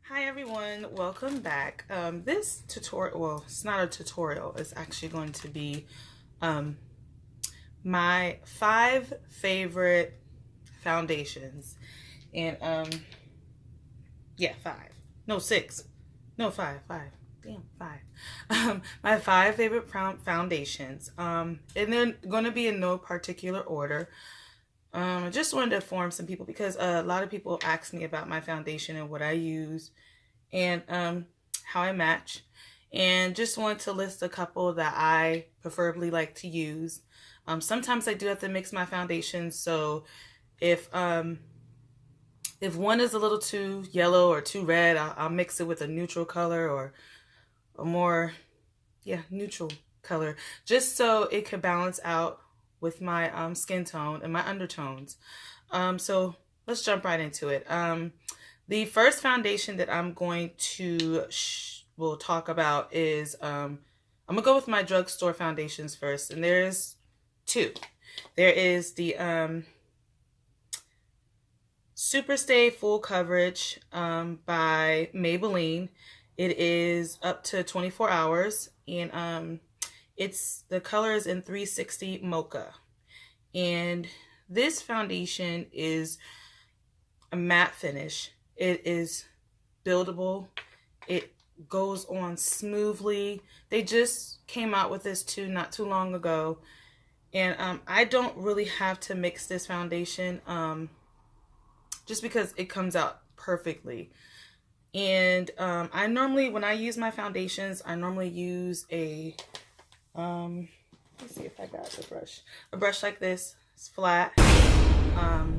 Hi everyone, welcome back. This tutorial, well, it's not a tutorial, it's actually going to be my 5 favorite foundations. And yeah, 5. No, 6. No, 5. Damn, 5. My 5 favorite foundations. And they're going to be in no particular order. I just wanted to inform some people because a lot of people ask me about my foundation and what I use and how I match, and just want to list a couple that I preferably like to use. Sometimes I do have to mix my foundations, so if one is a little too yellow or too red, I'll mix it with a neutral color or a more neutral color, just so it could balance out with my skin tone and my undertones. So let's jump right into it. The first foundation that I'm going to will talk about is I'm gonna go with my drugstore foundations first, and there's 2. There is the Superstay Full Coverage by Maybelline. It is up to 24 hours, and the color is in 360 Mocha. And this foundation is a matte finish. It is buildable. It goes on smoothly. They just came out with this too not too long ago, and I don't really have to mix this foundation just because it comes out perfectly. And I normally, when I use my foundations, I normally use a let's see if I got the brush. A brush like this. It's flat.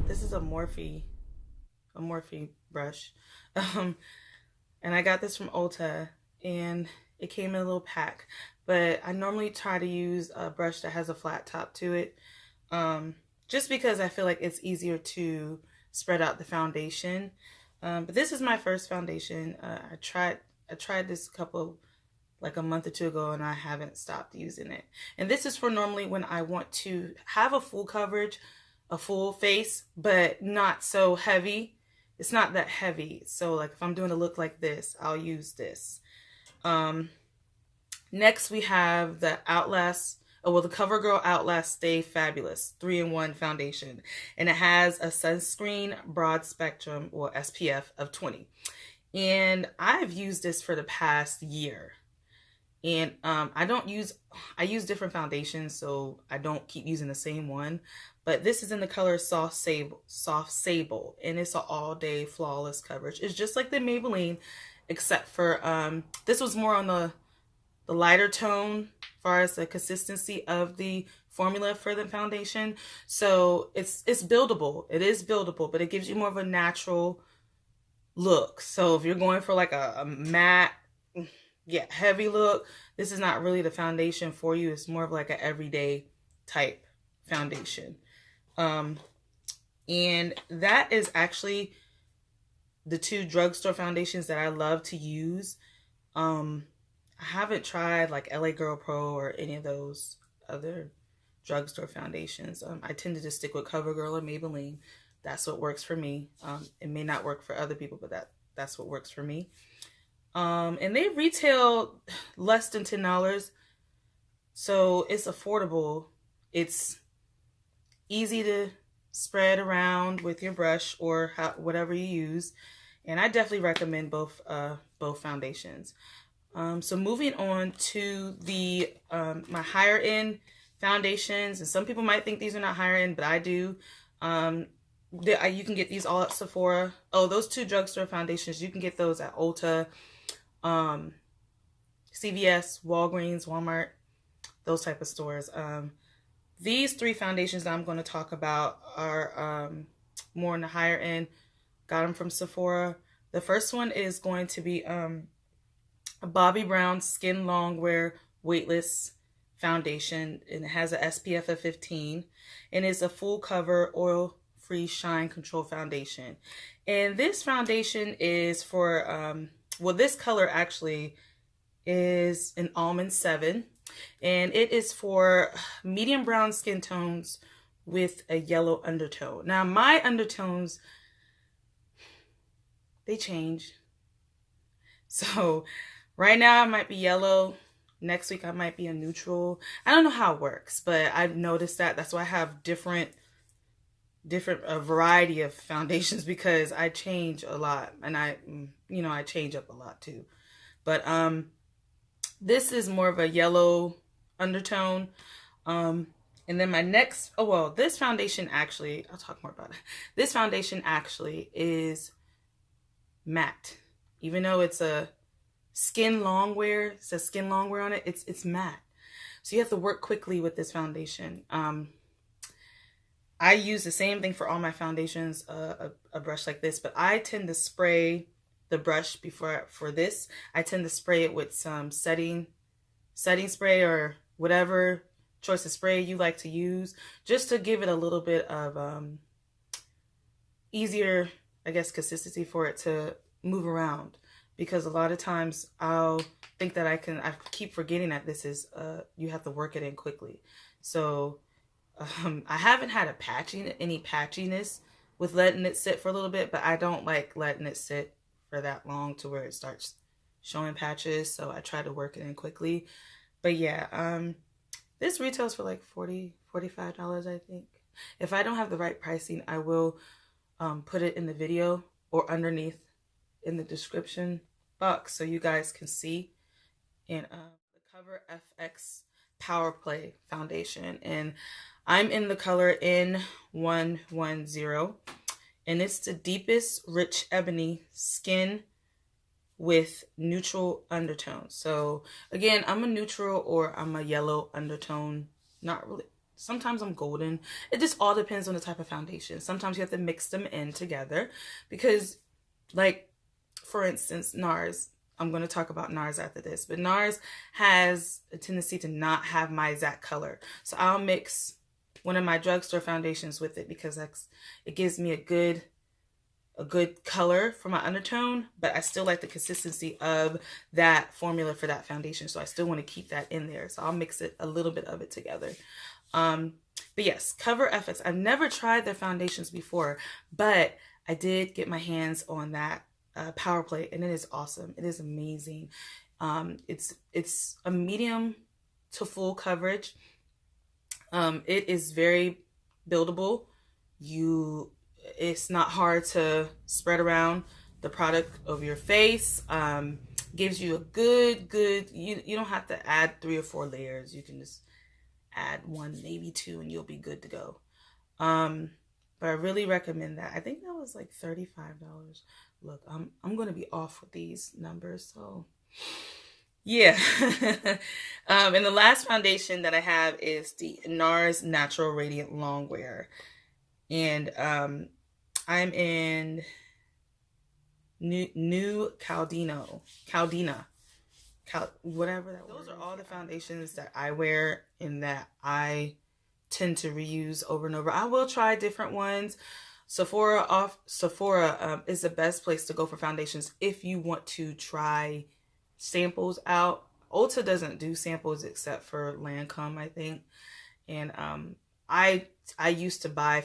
This is a Morphe brush. And I got this from ULTA, and it came in a little pack. But I normally try to use a brush that has a flat top to it, just because I feel like it's easier to spread out the foundation. But this is my first foundation. I tried this like a month or 2 ago, and I haven't stopped using it. And this is for normally when I want to have a full coverage, a full face, but not so heavy. It's not that heavy. So like if I'm doing a look like this, I'll use this. Next we have the Outlast, the CoverGirl Outlast Stay Fabulous 3-in-1 foundation. And it has a sunscreen broad spectrum, or SPF, of 20. And I've used this for the past year. And I use different foundations, so I don't keep using the same one. But this is in the color Soft Sable, and it's an all-day flawless coverage. It's just like the Maybelline, except for this was more on the lighter tone as far as the consistency of the formula for the foundation. So it's buildable. It is buildable, but it gives you more of a natural look. So if you're going for like a matte, heavy look, this is not really the foundation for you. It's more of like an everyday type foundation. And that is actually the 2 drugstore foundations that I love to use. I haven't tried like LA Girl Pro or any of those other drugstore foundations. I tend to just stick with CoverGirl or Maybelline. That's what works for me. It may not work for other people, but that's what works for me. And they retail less than $10, so it's affordable. It's easy to spread around with your brush or whatever you use, and I definitely recommend both foundations. So moving on to the my higher end foundations, and some people might think these are not higher end, but I do. You can get these all at Sephora. Oh, those 2 drugstore foundations, you can get those at ULTA, CVS, Walgreens, Walmart, those type of stores. These 3 foundations that I'm going to talk about are more on the higher end. Got them from Sephora. The first one is going to be a BOBBI BROWN Skin Longwear Weightless foundation, and it has a SPF of 15, and it's a full cover oil-free shine control foundation. And this foundation is for this color actually is an Almond 7, and it is for medium brown skin tones with a yellow undertone. Now my undertones, they change. So right now I might be yellow. Next week I might be a neutral. I don't know how it works, but I've noticed that. That's why I have a variety of foundations, because I change a lot, and I change up a lot too. But this is more of a yellow undertone. And then my next, oh well, this foundation actually, I'll talk more about it. This foundation actually is matte. Even though it's a skin longwear, it says skin longwear on it, it's matte. So you have to work quickly with this foundation. I use the same thing for all my foundations, a brush like this, but I tend to spray the brush for this. I tend to spray it with some setting spray or whatever choice of spray you like to use, just to give it a little bit of easier, I guess, consistency for it to move around. Because a lot of times I'll think that I keep forgetting that this is, you have to work it in quickly. So I haven't had any patchiness with letting it sit for a little bit, but I don't like letting it sit for that long to where it starts showing patches. So I try to work it in quickly. But yeah, this retails for like $45, I think. If I don't have the right pricing, I will put it in the video or underneath in the description box so you guys can see. And the Cover FX Powerplay foundation, and I'm in the color N110, and it's the deepest rich ebony skin with neutral undertones. So again, I'm a neutral or I'm a yellow undertone. Not really. Sometimes I'm golden. It just all depends on the type of foundation. Sometimes you have to mix them in together because, like, for instance, NARS. I'm going to talk about NARS after this, but NARS has a tendency to not have my exact color. So I'll mix one of my drugstore foundations with it because it gives me a good color for my undertone, but I still like the consistency of that formula for that foundation. So I still want to keep that in there. So I'll mix a little bit of it together. But yes, Cover FX. I've never tried their foundations before, but I did get my hands on that Powerplay, and it is awesome. It is amazing. It's a medium to full coverage. It is very buildable. It's not hard to spread around the product over your face. Gives you a good, you don't have to add 3 or 4 layers. You can just add 1, maybe 2, and you'll be good to go. But I really recommend that. I think that was like $35. Look, I'm going to be off with these numbers, so yeah. And the last foundation that I have is the NARS Natural Radiant Longwear. And I'm in New Caledonia, whatever that was. Those are all the foundations that I wear and that I tend to reuse over and over. I will try different ones. Sephora is the best place to go for foundations if you want to try samples out. Ulta doesn't do samples except for Lancome, I think. And I used to buy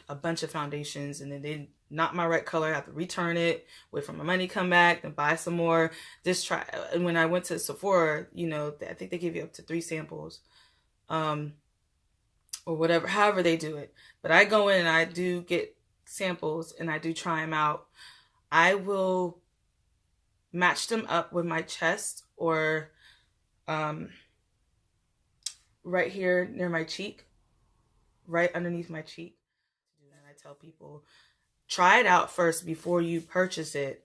a bunch of foundations, and then they not my right color. I have to return it, wait for my money come back, then buy some more. Just try. And when I went to Sephora, you know, I think they give you up to 3 samples, or whatever, however they do it. But I go in and I do get samples and I do try them out. I will match them up with my chest or right here near my cheek, right underneath my cheek. And I tell people, try it out first before you purchase it,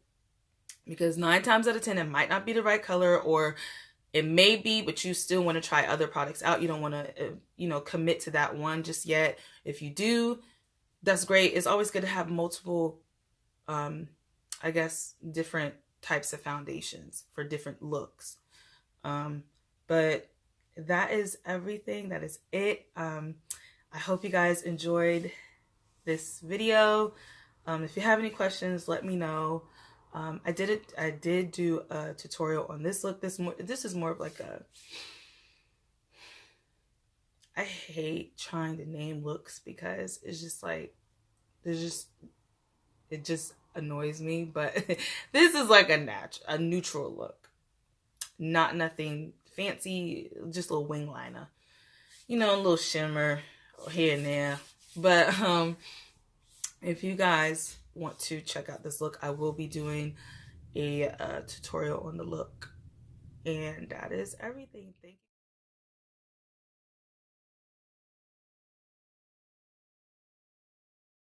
because 9 times out of 10 it might not be the right color, or it may be, but you still want to try other products out. You don't want to, commit to that one just yet. If you do, that's great. It's always good to have multiple, I guess, different types of foundations for different looks. But that is everything. That is it. I hope you guys enjoyed this video. If you have any questions, let me know. I did do a tutorial on this look. This is more of like I hate trying to name looks because it's just like, annoys me, but this is like a neutral look. Not nothing fancy, just a little wing liner. You know, a little shimmer here and there. But if you guys want to check out this look, I will be doing a tutorial on the look. And that is everything. Thank you.